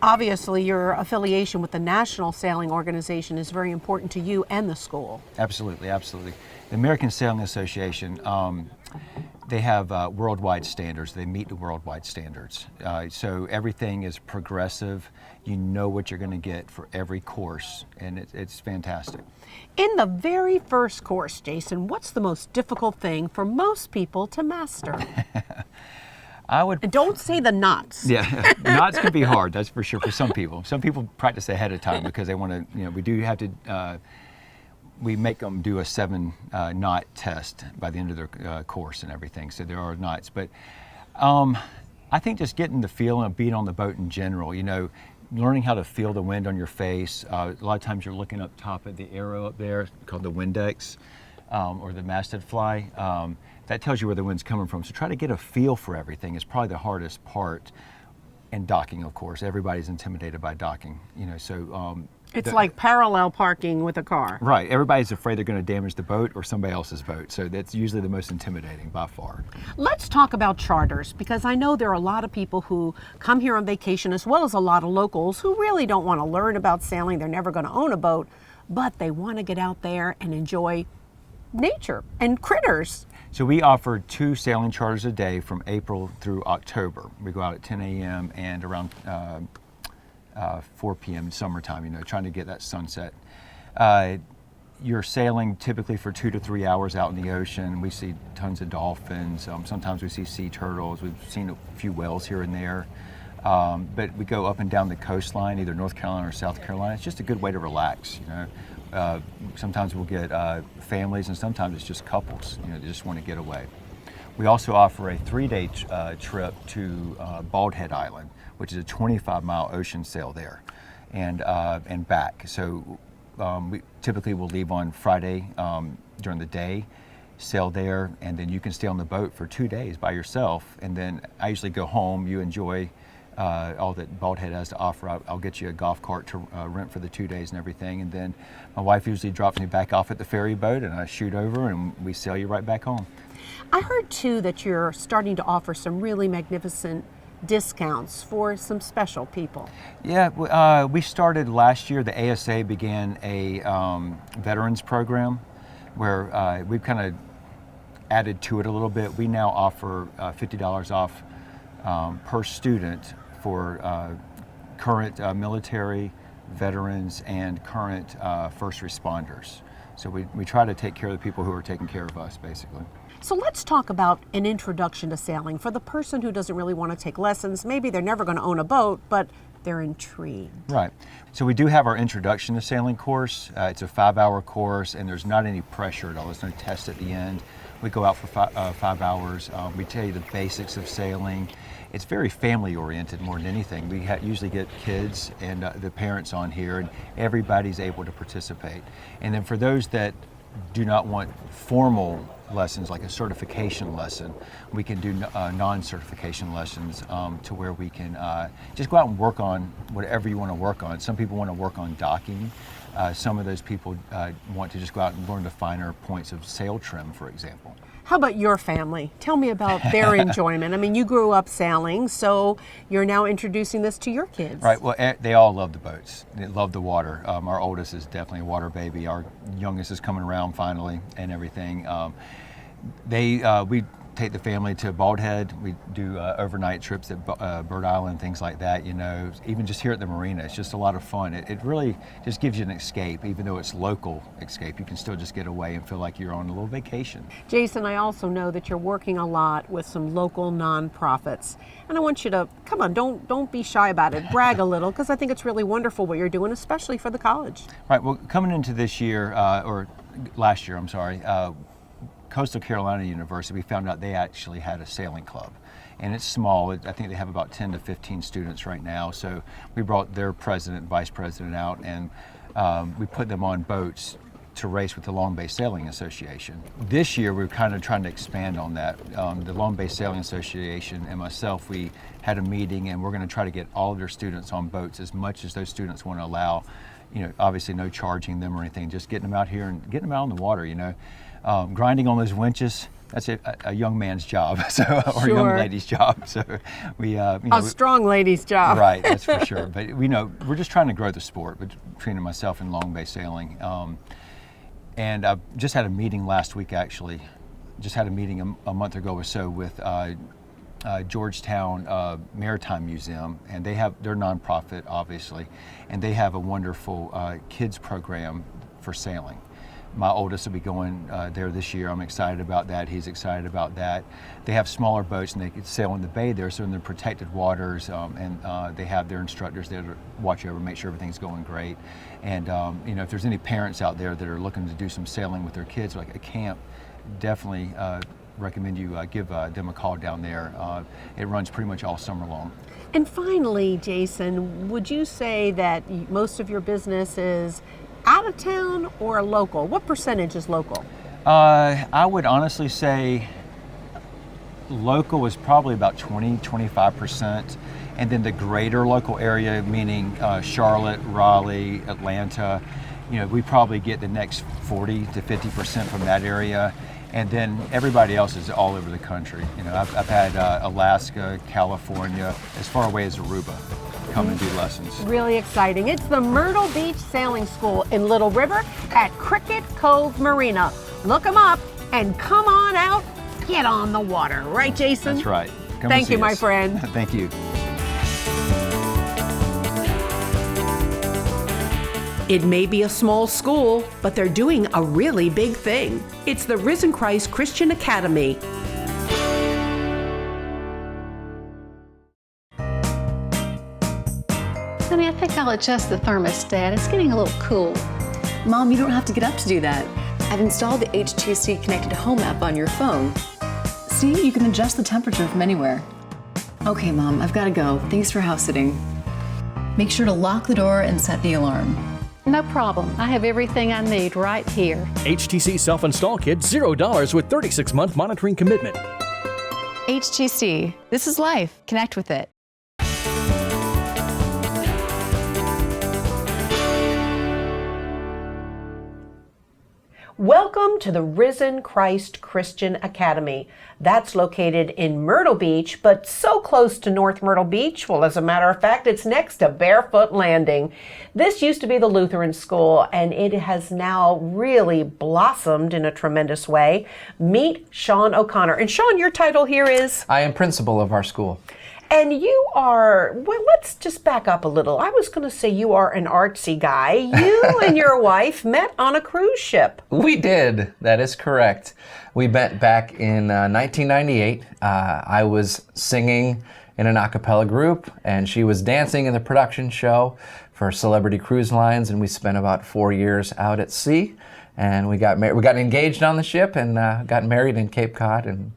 B: Obviously, your affiliation with the National Sailing Organization is very important to you and the school.
J: Absolutely, absolutely. The American Sailing Association, they have worldwide standards. They meet the worldwide standards. So everything is progressive. You know what you're going to get for every course, and it's fantastic.
B: In the very first course, Jason, what's the most difficult thing for most people to master? And don't say the knots.
J: Yeah, knots can be hard, that's for sure, for some people. Some people practice ahead of time because they want to, you know, we do have to, we make them do a 7 knot test by the end of their course and everything, so there are knots. But I think just getting the feel of being on the boat in general, you know, learning how to feel the wind on your face. A lot of times you're looking up top at the arrow up there called the Windex or the masthead fly. That tells you where the wind's coming from. So try to get a feel for everything is probably the hardest part. And docking, of course. Everybody's intimidated by docking, you know, so.
B: It's like parallel parking with a car.
J: Right, everybody's afraid they're going to damage the boat or somebody else's boat. So that's usually the most intimidating by far.
B: Let's talk about charters, because I know there are a lot of people who come here on vacation, as well as a lot of locals who really don't want to learn about sailing. They're never going to own a boat, but they want to get out there and enjoy nature and critters.
J: So we offer 2 sailing charters a day from April through October. We go out at 10 a.m. and around 4 p.m. summertime, you know, trying to get that sunset. You're sailing typically for 2 to 3 hours out in the ocean. We see tons of dolphins. Sometimes we see sea turtles. We've seen a few whales here and there. But we go up and down the coastline, either North Carolina or South Carolina. It's just a good way to relax, you know. Sometimes we'll get families, and sometimes it's just couples, you know, they just want to get away. We also offer a 3-day trip to Bald Head Island, which is a 25-mile ocean sail there, and back. So we typically will leave on Friday during the day, sail there, and then you can stay on the boat for 2 days by yourself. And then I usually go home. You enjoy all that Bald Head has to offer. I'll get you a golf cart to rent for the 2 days and everything. And then my wife usually drops me back off at the ferry boat, and I shoot over, and we sail you right back home.
B: I heard too that you're starting to offer some really magnificent discounts for some special people.
J: Yeah, we started last year. The ASA began a veterans program where we've kind of added to it a little bit. We now offer $50 off per student for current military, veterans, and current first responders. So we try to take care of the people who are taking care of us, basically.
B: So let's talk about an introduction to sailing for the person who doesn't really want to take lessons. Maybe they're never going to own a boat, but they're intrigued.
J: Right. So we do have our introduction to sailing course. It's a 5-hour course, and there's not any pressure at all. There's no test at the end. We go out for 5 hours. We tell you the basics of sailing. It's very family oriented more than anything. We usually get kids and the parents on here, and everybody's able to participate. And then for those that do not want formal lessons like a certification lesson, we can do non-certification lessons to where we can just go out and work on whatever you want to work on. Some people want to work on docking. Some of those people want to just go out and learn the finer points of sail trim, for example.
B: How about your family? Tell me about their enjoyment. I mean, you grew up sailing, so you're now introducing this to your kids.
J: Right. Well, they all love the boats. They love the water. Our oldest is definitely a water baby. Our youngest is coming around finally and everything. We take the family to Bald Head. We do overnight trips at Bird Island, things like that, you know, even just here at the marina. It's just a lot of fun. It really just gives you an escape. Even though it's local escape, you can still just get away and feel like you're on a little vacation.
B: Jason, I also know that you're working a lot with some local nonprofits. And I want you to, come on, don't be shy about it. Brag a little, because I think it's really wonderful what you're doing, especially for the college.
J: Right. Well, coming into this year, or last year, I'm sorry, Coastal Carolina University, we found out they actually had a sailing club. And it's small. I think they have about 10 to 15 students right now. So we brought their president and vice president out, and we put them on boats to race with the Long Bay Sailing Association. This year, we're kind of trying to expand on that. The Long Bay Sailing Association and myself, we had a meeting, and we're going to try to get all of their students on boats as much as those students want to allow. You know, obviously no charging them or anything, just getting them out here and getting them out on the water, you know. Grinding on those winches, that's a young man's job, or a young lady's job. So we, a
B: strong lady's job.
J: Right, that's for sure. But we know we're just trying to grow the sport between myself and Long Bay Sailing. And I just had a meeting last week, actually. Just had a meeting a month ago or so with Georgetown Maritime Museum, and they're nonprofit, obviously, and they have a wonderful kids program for sailing. My oldest will be going there this year. I'm excited about that. He's excited about that. They have smaller boats, and they can sail in the bay there, so in the protected waters, and they have their instructors there to watch over, make sure everything's going great. And you know, if there's any parents out there that are looking to do some sailing with their kids, like a camp, definitely recommend you give them a call down there. It runs pretty much all summer long.
B: And finally, Jason, would you say that most of your business is out of town or local? What percentage is local?
J: I would honestly say local is probably about 20-25%, and then the greater local area, meaning Charlotte, Raleigh, Atlanta, you know, we probably get the next 40 to 50% from that area, and then everybody else is all over the country. You know, I've had Alaska, California, as far away as Aruba come and do lessons.
B: Really exciting. It's the Myrtle Beach Sailing School in Little River at Cricket Cove Marina. Look them up and come on out, get on the water. Right, Jason?
J: That's right. Come
B: Thank you,
J: us.
B: my friend.
J: Thank you.
B: It may be a small school, but they're doing a really big thing. It's the Risen Christ Christian Academy.
I: Honey, I think I'll adjust the thermostat. It's getting a little cool.
D: Mom, you don't have to get up to do that. I've installed the HTC Connected Home app on your phone. HTC, you can adjust the temperature from anywhere. Okay, Mom, I've got to go. Thanks for house sitting. Make sure to lock the door and set the alarm.
I: No problem. I have everything I need right here.
A: HTC Self-Install Kit, $0 with 36-month monitoring commitment.
D: HTC, this is life. Connect with it.
B: Welcome to the Risen Christ Christian Academy. That's located in Myrtle Beach, but so close to North Myrtle Beach. Well, as a matter of fact, it's next to Barefoot Landing. This used to be the Lutheran school, and it has now really blossomed in a tremendous way. Meet Sean O'Connor. And Sean, your title here is?
K: I am principal of our school.
B: And you are, well, let's just back up a little. I was going to say you are an artsy guy. You and your wife met on a cruise ship.
K: We did. That is correct. We met back in 1998. I was singing in an a cappella group, and she was dancing in the production show for Celebrity Cruise Lines, and we spent about 4 years out at sea. And we got engaged on the ship and got married in Cape Cod, and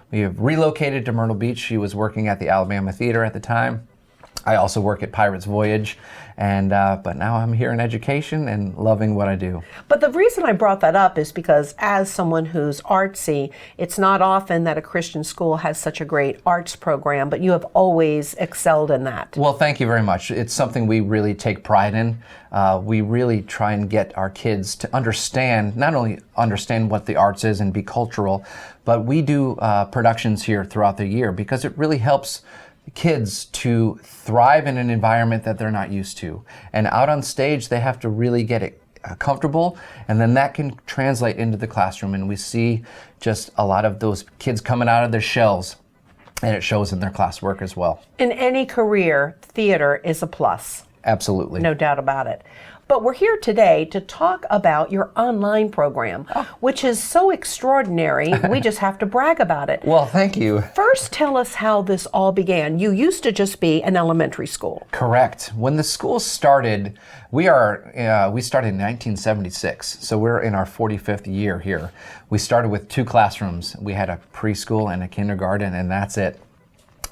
K: we have relocated to Myrtle Beach. She was working at the Alabama Theater at the time. I also work at Pirates Voyage, and but now I'm here in education and loving what I do.
B: But the reason I brought that up is because as someone who's artsy, it's not often that a Christian school has such a great arts program, but you have always excelled in that.
K: Well, thank you very much. It's something we really take pride in. We really try and get our kids to understand, not only understand what the arts is and be cultural, but we do productions here throughout the year because it really helps kids to thrive in an environment that they're not used to. And out on stage, they have to really get it comfortable, and then that can translate into the classroom. And we see just a lot of those kids coming out of their shells, and it shows in their classwork as well.
B: In any career, theater is a plus.
K: Absolutely.
B: No doubt about it. But we're here today to talk about your online program, which is so extraordinary, we just have to brag about it.
K: Well, thank you.
B: First, tell us how this all began. You used to just be an elementary school.
K: Correct. When the school started, we started in 1976, so we're in our 45th year here. We started with 2 classrooms. We had a preschool and a kindergarten, and that's it.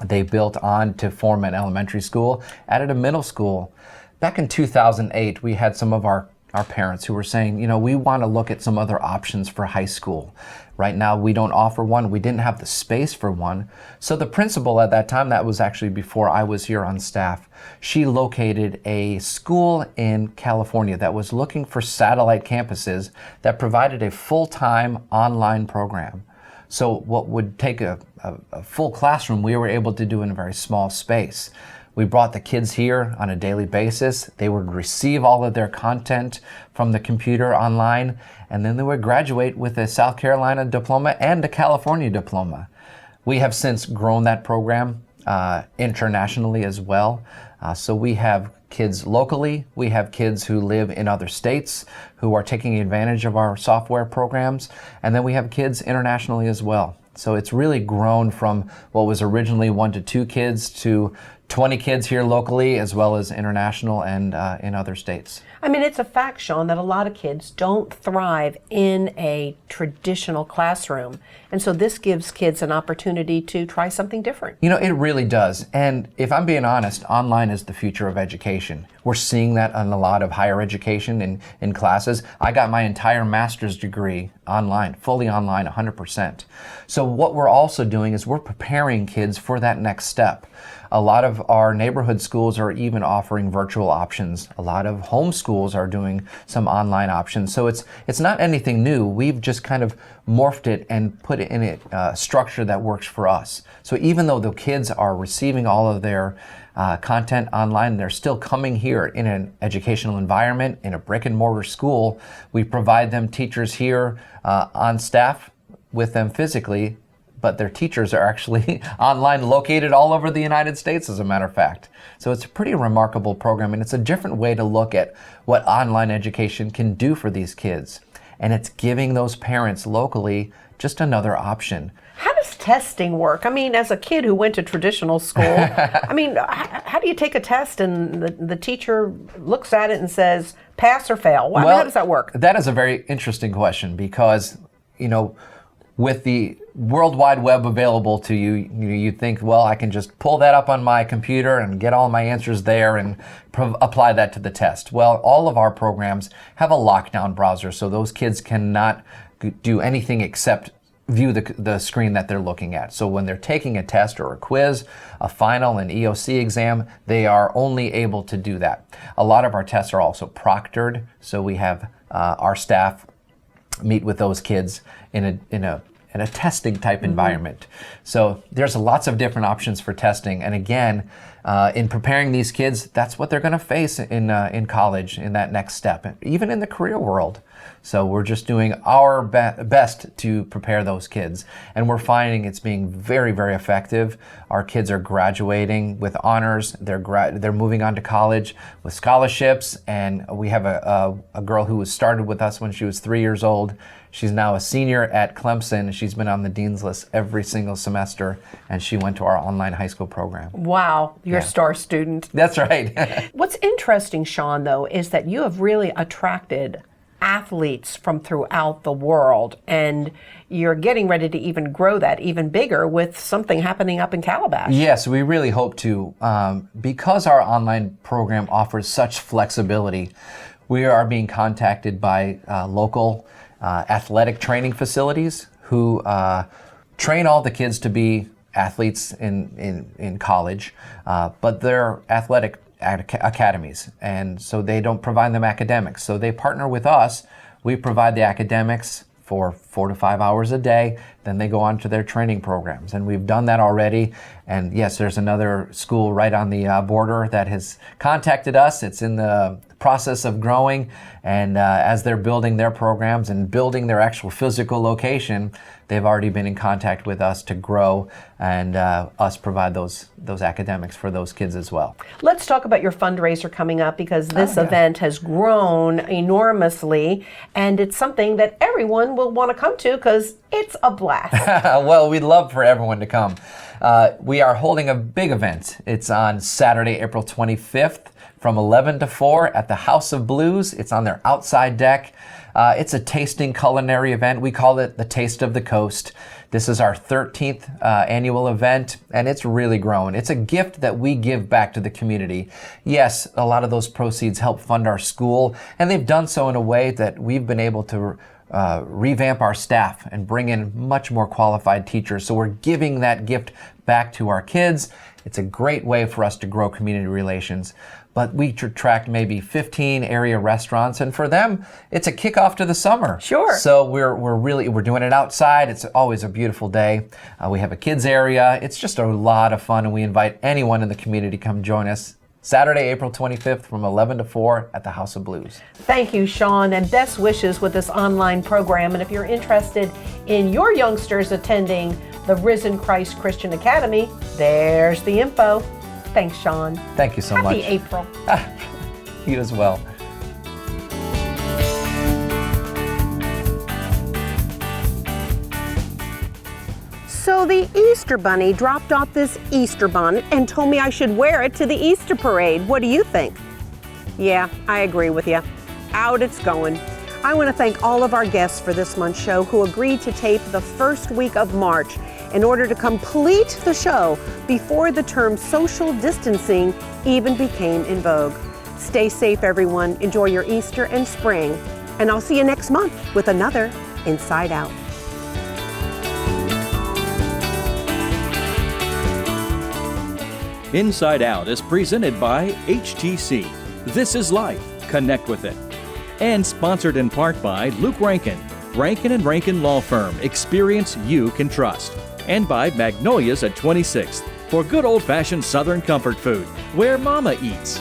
K: They built on to form an elementary school, added a middle school. Back in 2008, we had some of our parents who were saying, you know, we want to look at some other options for high school. Right now, we don't offer one. We didn't have the space for one. So the principal at that time, that was actually before I was here on staff, she located a school in California that was looking for satellite campuses that provided a full-time online program. So what would take a full classroom, we were able to do in a very small space. We brought the kids here on a daily basis. They would receive all of their content from the computer online, and then they would graduate with a South Carolina diploma and a California diploma. We have since grown that program internationally as well. So we have kids locally, we have kids who live in other states who are taking advantage of our software programs, and then we have kids internationally as well. So it's really grown from what was originally 1 to 2 kids to 20 kids here locally, as well as international and in other states.
B: I mean, it's a fact, Sean, that a lot of kids don't thrive in a traditional classroom. And so this gives kids an opportunity to try something different.
K: You know, it really does. And if I'm being honest, online is the future of education. We're seeing that in a lot of higher education in classes. I got my entire master's degree online, fully online, 100%. So what we're also doing is we're preparing kids for that next step. A lot of our neighborhood schools are even offering virtual options. A lot of home schools are doing some online options. So it's not anything new. We've just kind of morphed it and put it in a structure that works for us. So even though the kids are receiving all of their content online, they're still coming here in an educational environment, in a brick and mortar school. We provide them teachers here on staff with them physically, but their teachers are actually online, located all over the United States, as a matter of fact. So it's a pretty remarkable program, and it's a different way to look at what online education can do for these kids. And it's giving those parents locally just another option.
B: How does testing work? I mean, as a kid who went to traditional school, I mean, how do you take a test and the teacher looks at it and says, pass or fail? How does that work?
K: That is a very interesting question because, you know, with the World Wide Web available to you, you think, well, I can just pull that up on my computer and get all my answers there and apply that to the test. Well, all of our programs have a lockdown browser, so those kids cannot do anything except view the screen that they're looking at. So when they're taking a test or a quiz, a final, an EOC exam, they are only able to do that. A lot of our tests are also proctored, so we have our staff meet with those kids in a testing type environment. So there's lots of different options for testing. And again, in preparing these kids, that's what they're going to face in college, in that next step, even in the career world. So we're just doing our best to prepare those kids. And we're finding it's being very, very effective. Our kids are graduating with honors. They're moving on to college with scholarships. And we have a girl who started with us when she was 3 years old. She's now a senior at Clemson. She's been on the dean's list every single semester, and she went to our online high school program.
B: Wow, you're a star student.
K: That's right.
B: What's interesting, Sean, though, is that you have really attracted athletes from throughout the world, and you're getting ready to even grow that even bigger with something happening up in Calabash.
K: Yes, we really hope to. Because our online program offers such flexibility, we are being contacted by local athletic training facilities who train all the kids to be athletes in college, but they're athletic academies, and so they don't provide them academics. So they partner with us. We provide the academics for 4 to 5 hours a day, then they go on to their training programs. And we've done that already. And yes, there's another school right on the border that has contacted us. It's in the process of growing, and as they're building their programs and building their actual physical location, they've already been in contact with us to grow and us provide those academics for those kids as well.
B: Let's talk about your fundraiser coming up, because this event has grown enormously, and it's something that everyone will want to come to because it's a blast.
K: Well, we'd love for everyone to come. We are holding a big event. It's on Saturday, April 25th. From 11 to 4 at the House of Blues. It's on their outside deck. It's a tasting culinary event. We call it the Taste of the Coast. This is our 13th annual event, and it's really grown. It's a gift that we give back to the community. Yes, a lot of those proceeds help fund our school, and they've done so in a way that we've been able to revamp our staff and bring in much more qualified teachers. So we're giving that gift back to our kids. It's a great way for us to grow community relations. But we attract maybe 15 area restaurants, and for them, it's a kickoff to the summer.
B: Sure.
K: So we're doing it outside. It's always a beautiful day. We have a kids area. It's just a lot of fun, and we invite anyone in the community to come join us Saturday, April 25th from 11 to 4 at the House of Blues.
B: Thank you, Sean, and best wishes with this online program. And if you're interested in your youngsters attending the Risen Christ Christian Academy, there's the info. Thanks, Sean.
K: Thank you so much.
B: Happy April.
K: You as well.
B: So the Easter Bunny dropped off this Easter bonnet and told me I should wear it to the Easter parade. What do you think? Yeah, I agree with you. Out it's going. I want to thank all of our guests for this month's show who agreed to tape the first week of March in order to complete the show before the term social distancing even became in vogue. Stay safe, everyone. Enjoy your Easter and spring. And I'll see you next month with another Inside Out.
A: Inside Out is presented by HTC. This is life. Connect with it. And sponsored in part by Luke Rankin, Rankin & Rankin Law Firm. Experience you can trust. And by Magnolia's at 26th for good old-fashioned Southern comfort food, where Mama eats.